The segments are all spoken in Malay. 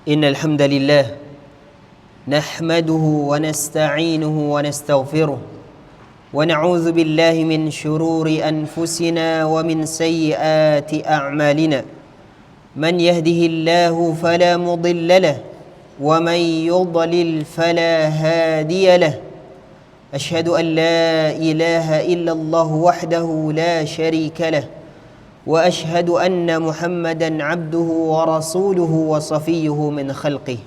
إن الحمد لله نحمده ونستعينه ونستغفره ونعوذ بالله من شرور أنفسنا ومن سيئات أعمالنا من يهده الله فلا مضل له ومن يضلل فلا هادي له أشهد أن لا إله إلا الله وحده لا شريك له وأشهد أن محمدا عبده ورسوله وصفيه من خلقه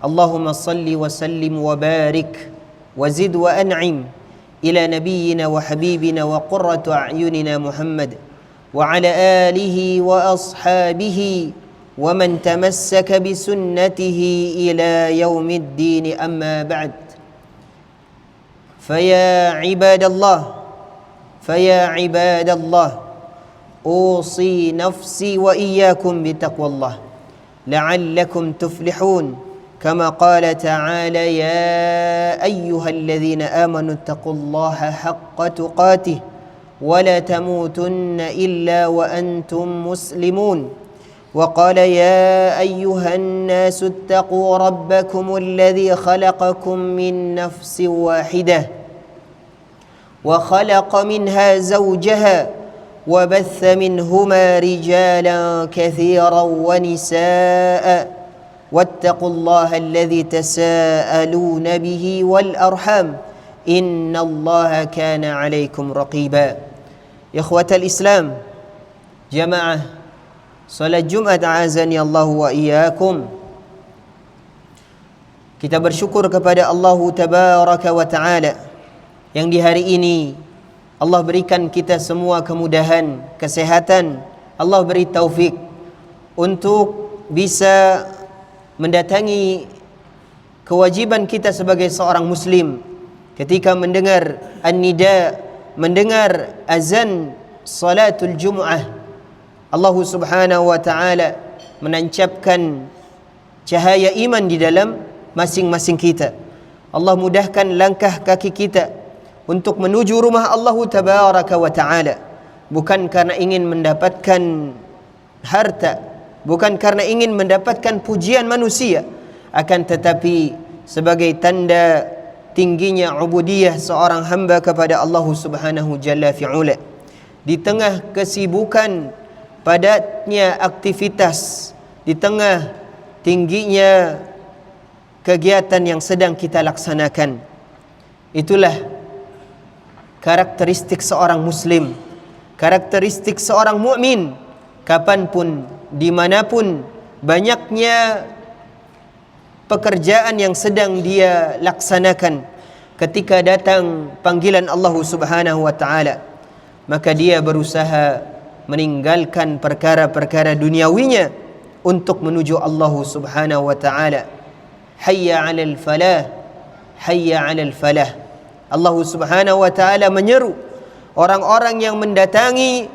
اللهم صل وسلم وبارك وزد وأنعم إلى نبينا وحبيبنا وقرة أعيننا محمد وعلى آله وأصحابه ومن تمسك بسنته إلى يوم الدين أما بعد فيا عباد الله أوصي نفسي وإياكم بتقوى الله لعلكم تفلحون كما قال تعالى يا أيها الذين آمنوا اتقوا الله حق تقاته ولا تموتن إلا وأنتم مسلمون وقال يا أيها الناس اتقوا ربكم الذي خلقكم من نفس واحدة وخلق منها زوجها وبث منهما رجالا كثيرا ونساء واتقوا الله الذي تساءلون به والأرحام إن الله كان عليكم رقيبا إخوة الإسلام جماعة صلاة Jumat azani Allah wa iyyakum. Kita bersyukur kepada Allah tabaraka wa taala yang di hari ini Allah berikan kita semua kemudahan, kesehatan. Allah beri taufik untuk bisa mendatangi kewajiban kita sebagai seorang muslim ketika mendengar an-nida, mendengar azan salatul Jumu'ah. Allah Subhanahu wa taala menancapkan cahaya iman di dalam masing-masing kita. Allah mudahkan langkah kaki kita untuk menuju rumah Allah tabaraka wa taala, bukan karena ingin mendapatkan harta, bukan karena ingin mendapatkan pujian manusia, akan tetapi sebagai tanda tingginya ubudiyah seorang hamba kepada Allah Subhanahu jalla fi'ula. Di tengah kesibukan, padatnya aktivitas, di tengah tingginya kegiatan yang sedang kita laksanakan, itulah karakteristik seorang muslim, karakteristik seorang mukmin. Kapanpun, dimanapun, banyaknya pekerjaan yang sedang dia laksanakan, ketika datang panggilan Allah Subhanahu wa taala, maka dia berusaha meninggalkan perkara-perkara duniawinya untuk menuju Allah Subhanahu wa taala. Hayya 'alal falah, hayya 'alal falah. Allah Subhanahu wa taala menyeru orang-orang yang mendatangi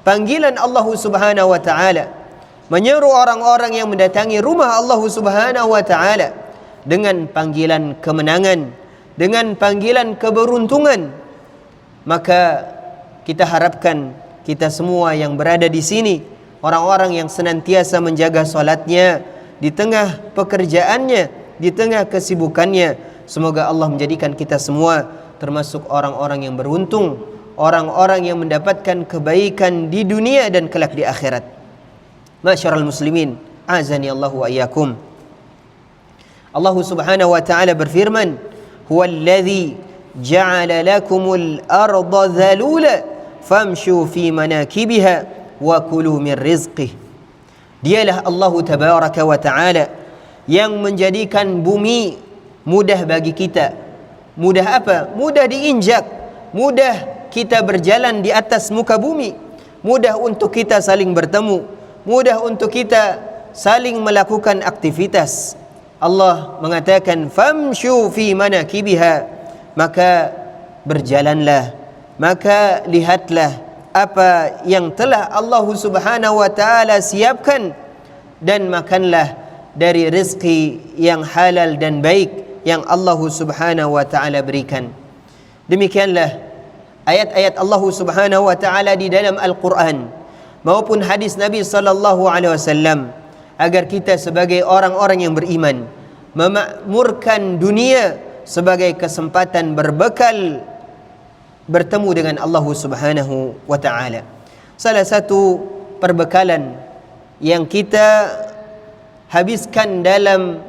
panggilan Allah Subhanahu wa taala, menyeru orang-orang yang mendatangi rumah Allah Subhanahu wa taala dengan panggilan kemenangan, dengan panggilan keberuntungan. Maka kita harapkan kita semua yang berada di sini, orang-orang yang senantiasa menjaga salatnya di tengah pekerjaannya, di tengah kesibukannya, semoga Allah menjadikan kita semua termasuk orang-orang yang beruntung, orang-orang yang mendapatkan kebaikan di dunia dan kelak di akhirat. Ma'syaral muslimin, azani Allah wa iyyakum. Allah Subhanahu wa taala berfirman, "Huwallazi ja'ala lakumul arda dhalula famshu fi manakibiha wa kulu min rizqih." Dialah Allah tabaraka wa taala yang menjadikan bumi mudah bagi kita. Mudah apa? Mudah diinjak, mudah kita berjalan di atas muka bumi, mudah untuk kita saling bertemu, mudah untuk kita saling melakukan aktivitas. Allah mengatakan famshu fi manakibiha, maka berjalanlah, maka lihatlah apa yang telah Allah Subhanahu wa taala siapkan, dan makanlah dari rezeki yang halal dan baik yang Allah Subhanahu wa taala berikan. Demikianlah ayat-ayat Allah Subhanahu wa taala di dalam Al-Quran maupun hadis Nabi sallallahu alaihi wasallam agar kita sebagai orang-orang yang beriman memakmurkan dunia sebagai kesempatan berbekal bertemu dengan Allah Subhanahu wa taala. Salah satu perbekalan yang kita habiskan dalam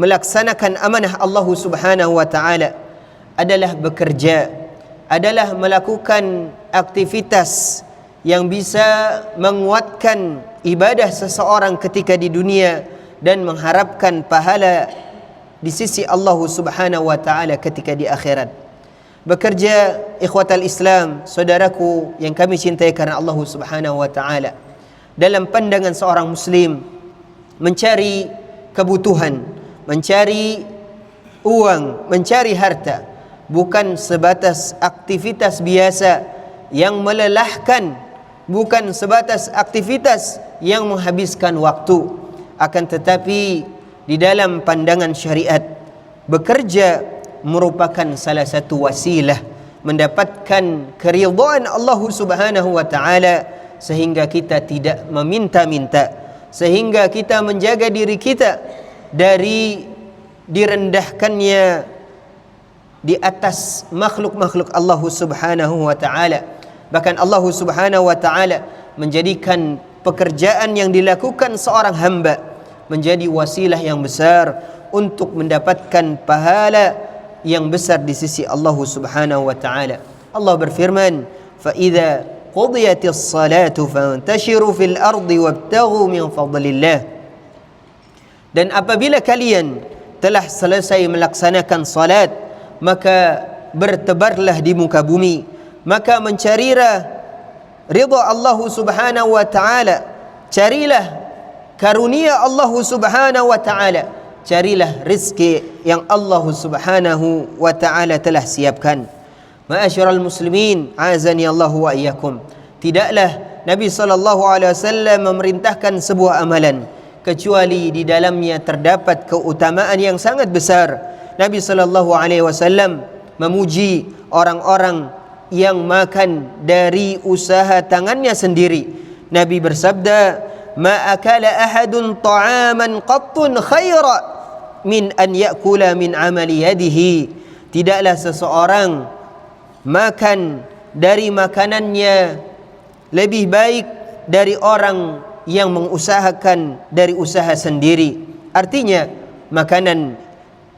melaksanakan amanah Allah Subhanahu wa taala adalah bekerja, adalah melakukan aktivitas yang bisa menguatkan ibadah seseorang ketika di dunia dan mengharapkan pahala di sisi Allah Subhanahu wa taala ketika di akhirat. Bekerja, ikhwatal Islam, saudaraku yang kami cintai karena Allah Subhanahu wa taala, dalam pandangan seorang muslim, mencari kebutuhan, mencari uang, mencari harta bukan sebatas aktivitas biasa yang melelahkan, bukan sebatas aktivitas yang menghabiskan waktu, akan tetapi di dalam pandangan syariat, bekerja merupakan salah satu wasilah mendapatkan keridhaan Allah Subhanahu wa taala, sehingga kita tidak meminta-minta, sehingga kita menjaga diri kita dari direndahkannya di atas makhluk-makhluk Allah Subhanahu wa taala. Bahkan Allah Subhanahu wa taala menjadikan pekerjaan yang dilakukan seorang hamba menjadi wasilah yang besar untuk mendapatkan pahala yang besar di sisi Allah Subhanahu wa taala. Allah berfirman, "Fa idza qudiyatis salatu fantashiru fil ardi wabtaghu min fadlillah." Dan apabila kalian telah selesai melaksanakan salat, maka bertebarlah di muka bumi, maka mencarilah ridha Allah Subhanahu wa taala, carilah karunia Allah Subhanahu wa taala, carilah rezeki yang Allah Subhanahu wa taala telah siapkan. Ma'asyiral muslimin, azani Allah wa iyyakum. Tidaklah Nabi sallallahu alaihi wasallam memerintahkan sebuah amalan kecuali di dalamnya terdapat keutamaan yang sangat besar. Nabi sallallahu alaihi wasallam memuji orang-orang yang makan dari usaha tangannya sendiri. Nabi bersabda, "Ma akala ahadun ta'aman qattun khaira min an ya'kula min amali yadihi." Tidaklah seseorang makan dari makanannya lebih baik dari orang yang mengusahakan dari usaha sendiri. Artinya, makanan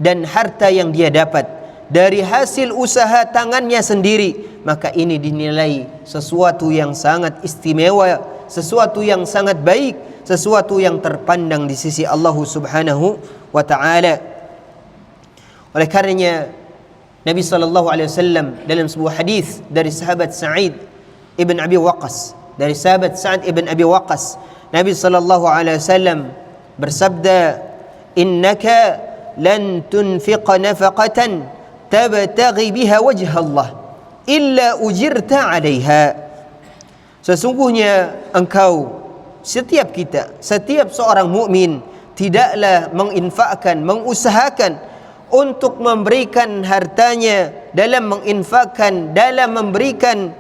dan harta yang dia dapat dari hasil usaha tangannya sendiri, maka ini dinilai sesuatu yang sangat istimewa, sesuatu yang sangat baik, sesuatu yang terpandang di sisi Allah Subhanahu wa taala. Oleh karenanya Nabi sallallahu alaihi wasallam dalam sebuah hadis dari sahabat Sa'id ibn Abi Waqqas, dari sahabat Sa'id ibn Abi Waqqas, Nabi sallallahu alaihi wasallam bersabda, "Innaka lan tunfiqa nafaqatan tabtaghi biha wajha Allah illa ujirta 'alaiha." Sesungguhnya engkau, setiap kita, setiap seorang mukmin tidaklah menginfakkan, mengusahakan untuk memberikan hartanya, dalam menginfakkan, dalam memberikan,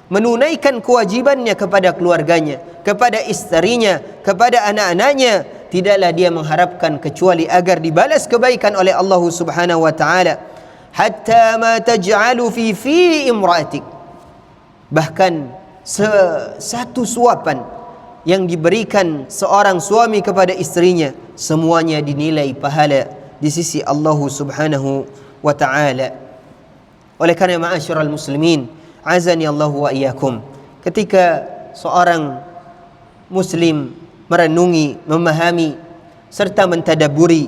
menunaikan kewajibannya kepada keluarganya, kepada istrinya, kepada anak-anaknya, tidaklah dia mengharapkan kecuali agar dibalas kebaikan oleh Allah Subhanahu wa taala. Hatta ma taj'alu fi imra'atik, bahkan satu suapan yang diberikan seorang suami kepada istrinya, semuanya dinilai pahala di sisi Allah Subhanahu wa taala. Oleh karena, ma'asyiral muslimin, azani Allah wa iyyakum, ketika seorang muslim merenungi, memahami serta mentadabburi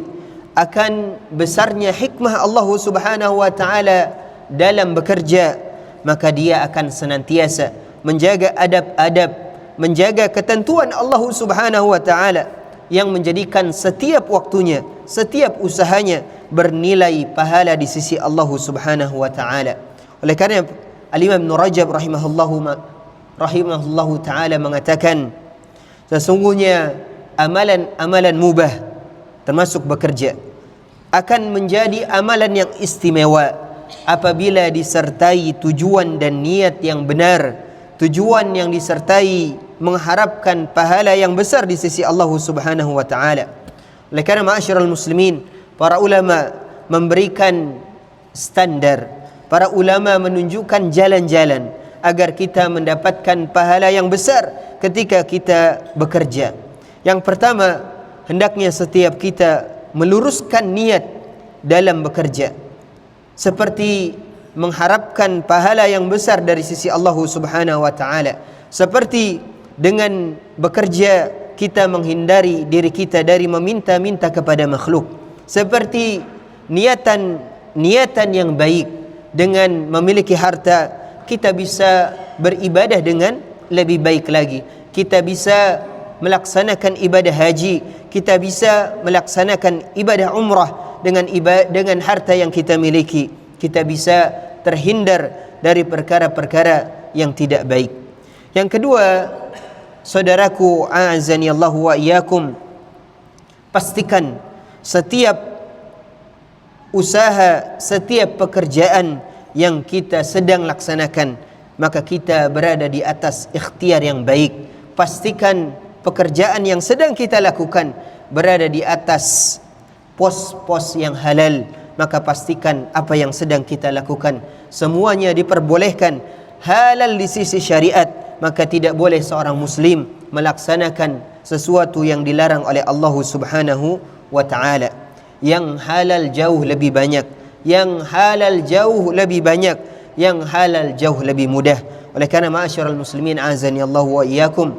akan besarnya hikmah Allah Subhanahu wa taala dalam bekerja, maka dia akan senantiasa menjaga adab-adab, menjaga ketentuan Allah Subhanahu wa taala yang menjadikan setiap waktunya, setiap usahanya bernilai pahala di sisi Allah Subhanahu wa taala. Oleh karena Al-Imam Ibn Rajab rahimahullahu taala mengatakan, sesungguhnya amalan-amalan mubah termasuk bekerja akan menjadi amalan yang istimewa apabila disertai tujuan dan niat yang benar, tujuan yang disertai mengharapkan pahala yang besar di sisi Allah Subhanahu wa taala. Oleh kerana ma'asyiral muslimin, para ulama memberikan standar, para ulama menunjukkan jalan-jalan agar kita mendapatkan pahala yang besar ketika kita bekerja. Yang pertama, hendaknya setiap kita meluruskan niat dalam bekerja, seperti mengharapkan pahala yang besar dari sisi Allah Subhanahu wa taala. Seperti dengan bekerja kita menghindari diri kita dari meminta-minta kepada makhluk. Seperti niatan yang baik, dengan memiliki harta kita bisa beribadah dengan lebih baik lagi. Kita bisa melaksanakan ibadah haji, kita bisa melaksanakan ibadah umrah dengan harta yang kita miliki. Kita bisa terhindar dari perkara-perkara yang tidak baik. Yang kedua, saudaraku a'azani Allah wa iyyakum, pastikan setiap usaha, setiap pekerjaan yang kita sedang laksanakan, maka kita berada di atas ikhtiar yang baik. Pastikan pekerjaan yang sedang kita lakukan berada di atas pos-pos yang halal. Maka pastikan apa yang sedang kita lakukan semuanya diperbolehkan, halal di sisi syariat. Maka tidak boleh seorang muslim melaksanakan sesuatu yang dilarang oleh Allah Subhanahu wa taala. Yang halal jauh lebih banyak, yang halal jauh lebih banyak, yang halal jauh lebih mudah. Oleh kerana ma'asyiral muslimin azani Allah wa iyyakum,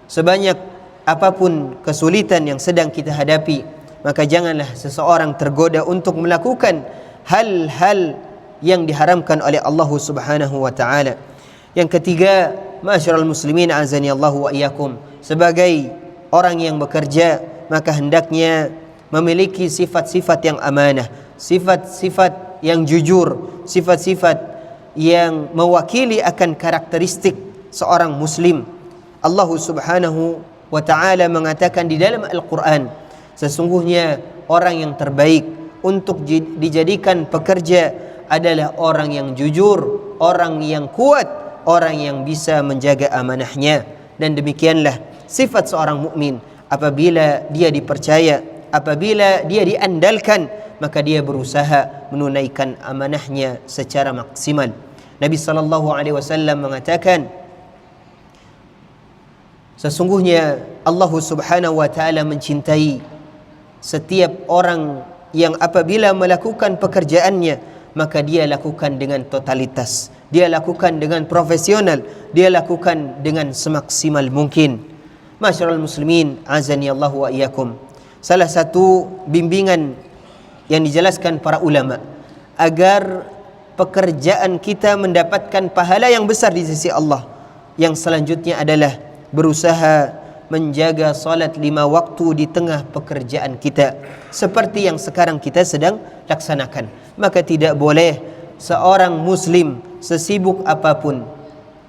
sebanyak apapun kesulitan yang sedang kita hadapi, maka janganlah seseorang tergoda untuk melakukan hal-hal yang diharamkan oleh Allah Subhanahu wa taala. Yang ketiga, ma'asyiral muslimin azani Allah wa iyyakum, sebagai orang yang bekerja, maka hendaknya memiliki sifat-sifat yang amanah, sifat-sifat yang jujur, sifat-sifat yang mewakili akan karakteristik seorang muslim. Allah Subhanahu wa taala mengatakan di dalam Al-Quran, sesungguhnya orang yang terbaik untuk dijadikan pekerja adalah orang yang jujur, orang yang kuat, orang yang bisa menjaga amanahnya. Dan demikianlah sifat seorang mukmin. Apabila dia dipercaya, apabila dia diandalkan, maka dia berusaha menunaikan amanahnya secara maksimal. Nabi sallallahu alaihi wasallam mengatakan, sesungguhnya Allah Subhanahu wa taala mencintai setiap orang yang apabila melakukan pekerjaannya, maka dia lakukan dengan totalitas, dia lakukan dengan profesional, dia lakukan dengan semaksimal mungkin. Masyarul muslimin azani Allah wa iyyakum, salah satu bimbingan yang dijelaskan para ulama agar pekerjaan kita mendapatkan pahala yang besar di sisi Allah, yang selanjutnya adalah berusaha menjaga salat 5 waktu di tengah pekerjaan kita, seperti yang sekarang kita sedang laksanakan. Maka tidak boleh seorang muslim sesibuk apapun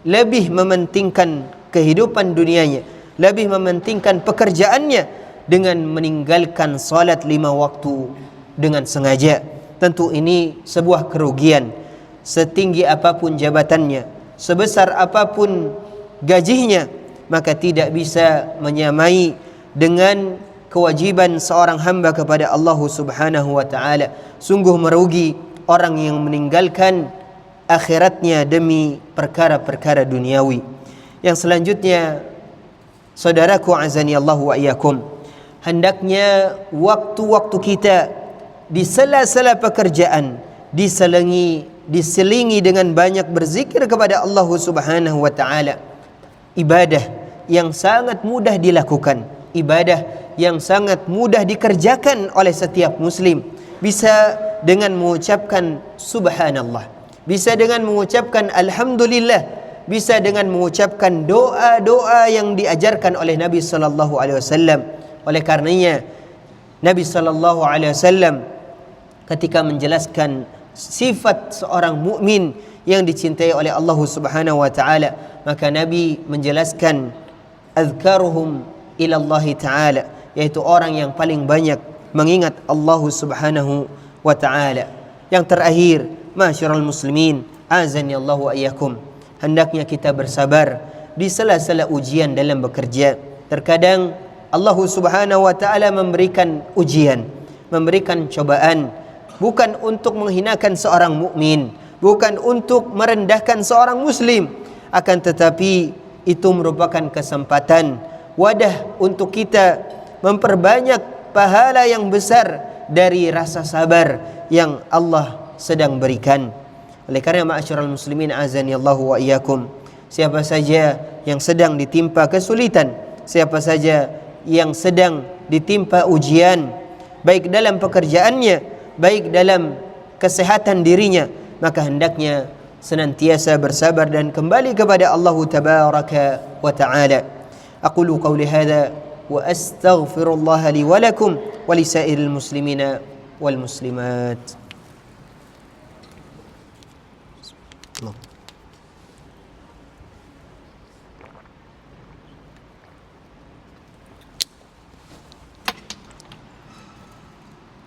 lebih mementingkan kehidupan dunianya, lebih mementingkan pekerjaannya dengan meninggalkan salat 5 waktu dengan sengaja. Tentu ini sebuah kerugian. Setinggi apapun jabatannya, sebesar apapun gajinya, maka tidak bisa menyamai dengan kewajiban seorang hamba kepada Allah Subhanahu wa taala. Sungguh merugi orang yang meninggalkan akhiratnya demi perkara-perkara duniawi. Yang selanjutnya, saudaraku azani Allah wa iyyakum, hendaknya waktu-waktu kita di sela-sela pekerjaan diselingi dengan banyak berzikir kepada Allah Subhanahu wa taala. Ibadah yang sangat mudah dilakukan, ibadah yang sangat mudah dikerjakan oleh setiap muslim. Bisa dengan mengucapkan subhanallah, bisa dengan mengucapkan alhamdulillah, bisa dengan mengucapkan doa-doa yang diajarkan oleh Nabi sallallahu alaihi wasallam. Oleh karenanya Nabi sallallahu alaihi wasallam ketika menjelaskan sifat seorang mukmin yang dicintai oleh Allah Subhanahu wa taala, maka Nabi menjelaskan azkaruhum ila Allah taala, yaitu orang yang paling banyak mengingat Allah Subhanahu wa taala. Yang terakhir, masyarul muslimin azani Allah wa iyyakum, hendaknya kita bersabar di sela-sela ujian dalam bekerja. Terkadang Allah Subhanahu wa taala memberikan ujian, memberikan cobaan bukan untuk menghinakan seorang mukmin, bukan untuk merendahkan seorang muslim, akan tetapi itu merupakan kesempatan, wadah untuk kita memperbanyak pahala yang besar dari rasa sabar yang Allah sedang berikan. Oleh karena ma'asyiral muslimin azani Allahu wa iyyakum, siapa saja yang sedang ditimpa kesulitan, siapa saja yang sedang ditimpa ujian, baik dalam pekerjaannya, baik dalam kesehatan dirinya, maka hendaknya senantiasa bersabar dan kembali kepada Allah tabaraka wa ta'ala. Aqulu qawli hadha wa astaghfirullah li wa lakum wa lisairil muslimina wal muslimat.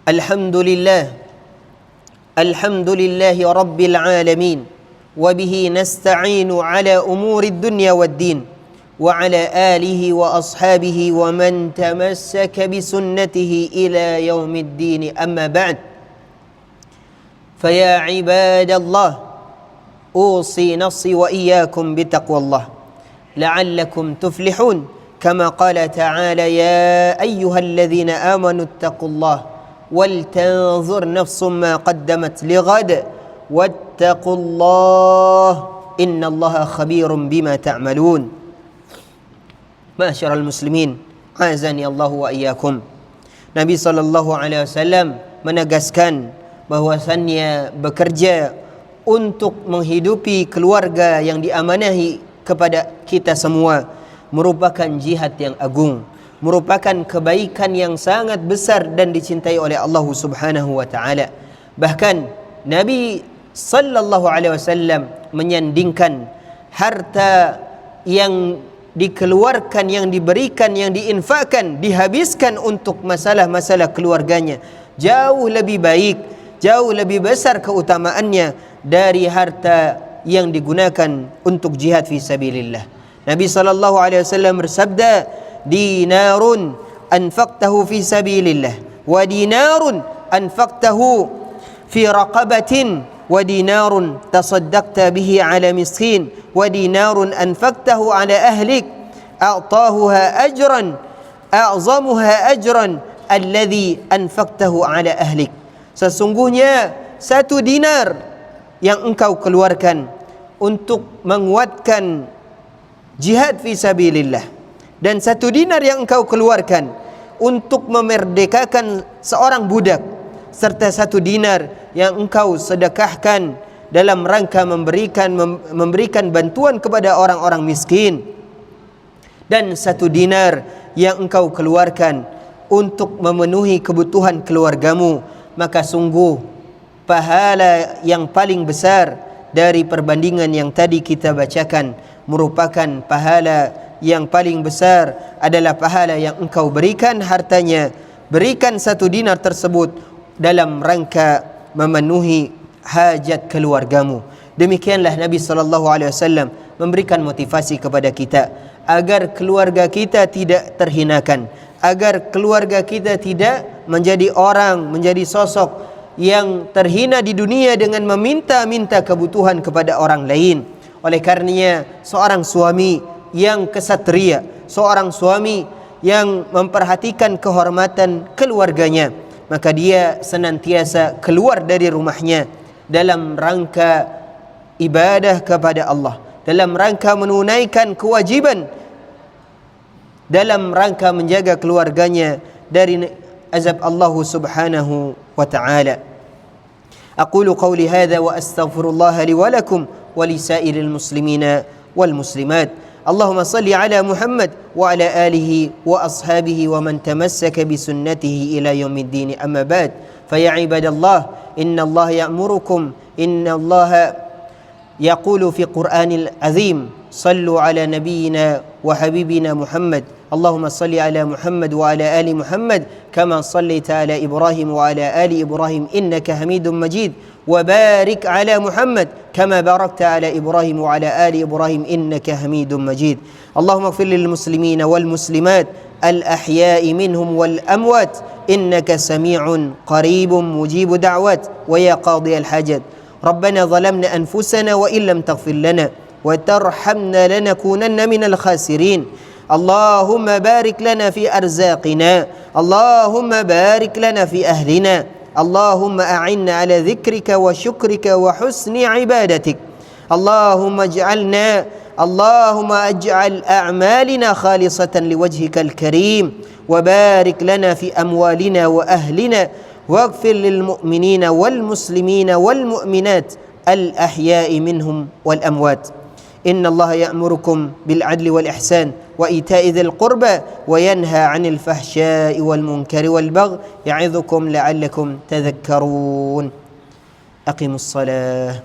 Alhamdulillah rabbil alamin wa bihi nasta'inu ala umuri dunya wad din wa ala alihi wa ashabihi wa man tamassaka bi sunnatihi ila yaumid din, amma ba'd. Faya ibadallah, usi nafsi wa iyyakum bitaqwallah la'allakum tuflihun, kama qala ta'ala ya ayyuhalladzina amanu ittaqullah وَلْتَنْظُرْ نَفْسٌ مَا قَدَّمَتْ لِغَدٍ وَاتَّقُوا اللَّهَ إِنَّ اللَّهَ خَبِيرٌ بِمَا تَعْمَلُونَ. Ma'asyiral muslimin, azani Allah wa iyyakum. Nabi SAW menegaskan bahwasannya bekerja untuk menghidupi keluarga yang diamanahi kepada kita semua merupakan jihad yang agung, merupakan kebaikan yang sangat besar dan dicintai oleh Allah Subhanahu wa taala. Bahkan Nabi sallallahu alaihi wasallam menyandingkan harta yang dikeluarkan, yang diberikan, yang diinfakkan, dihabiskan untuk masalah-masalah keluarganya jauh lebih baik, jauh lebih besar keutamaannya dari harta yang digunakan untuk jihad fi sabilillah. Nabi sallallahu alaihi wasallam bersabda, dinarun anfaqtahu fi sabilillah wa dinarun anfaqtahu fi raqabatin wa dinarun tasaddaqta bihi ala miskin wa dinarun anfaqtahu ala ahlik a'tahuha ajran a'zamuha ajran alladhi anfaqtahu ala ahlik. Sesungguhnya satu dinar yang engkau keluarkan untuk menguatkan jihad fi sabilillah, dan satu dinar yang engkau keluarkan untuk memerdekakan seorang budak, serta satu dinar yang engkau sedekahkan dalam rangka memberikan bantuan kepada orang-orang miskin, dan satu dinar yang engkau keluarkan untuk memenuhi kebutuhan keluargamu, maka sungguh pahala yang paling besar dari perbandingan yang tadi kita bacakan merupakan pahala yang paling besar adalah pahala yang engkau berikan hartanya, berikan satu dinar tersebut dalam rangka memenuhi hajat keluargamu. Demikianlah Nabi SAW memberikan motivasi kepada kita agar keluarga kita tidak terhinakan, agar keluarga kita tidak menjadi orang, menjadi sosok yang terhina di dunia dengan meminta-minta kebutuhan kepada orang lain. Oleh karenanya seorang suami yang kesatria, seorang suami yang memperhatikan kehormatan keluarganya, maka dia senantiasa keluar dari rumahnya dalam rangka ibadah kepada Allah, dalam rangka menunaikan kewajiban, dalam rangka menjaga keluarganya dari azab Allah Subhanahu wa ta'ala. Aqulu qawli hadha wa astaghfirullah li wa lakum wa lisairil muslimina wal muslimat. اللهم صل على محمد وعلى آله وأصحابه ومن تمسك بسنته إلى يوم الدين، أما بعد. فيا عباد الله، إن الله يأمركم، إن الله يقول في قرآن العظيم صلوا على نبينا وحبيبنا محمد. اللهم صل على محمد وعلى آل محمد كما صليت على إبراهيم وعلى آل إبراهيم إنك حميد مجيد، وبارك على محمد كما باركت على إبراهيم وعلى آل إبراهيم إنك حميد مجيد. اللهم اغفر للمسلمين والمسلمات الأحياء منهم والأموات إنك سميع قريب مجيب دعوات ويا قاضي الحاجات. ربنا ظلمنا أنفسنا وإن لم تغفر لنا وترحمنا لنكونن من الخاسرين. اللهم بارك لنا في أرزاقنا، اللهم بارك لنا في أهلنا، اللهم أعنا على ذكرك وشكرك وحسن عبادتك. اللهم اجعل أعمالنا خالصة لوجهك الكريم، وبارك لنا في أموالنا وأهلنا، واغفر للمؤمنين والمسلمين والمؤمنات الأحياء منهم والأموات. إن الله يأمركم بالعدل والإحسان وإيتاء ذي القربى وينهى عن الفحشاء والمنكر والبغي يعظكم لعلكم تذكرون. أقيموا الصلاة.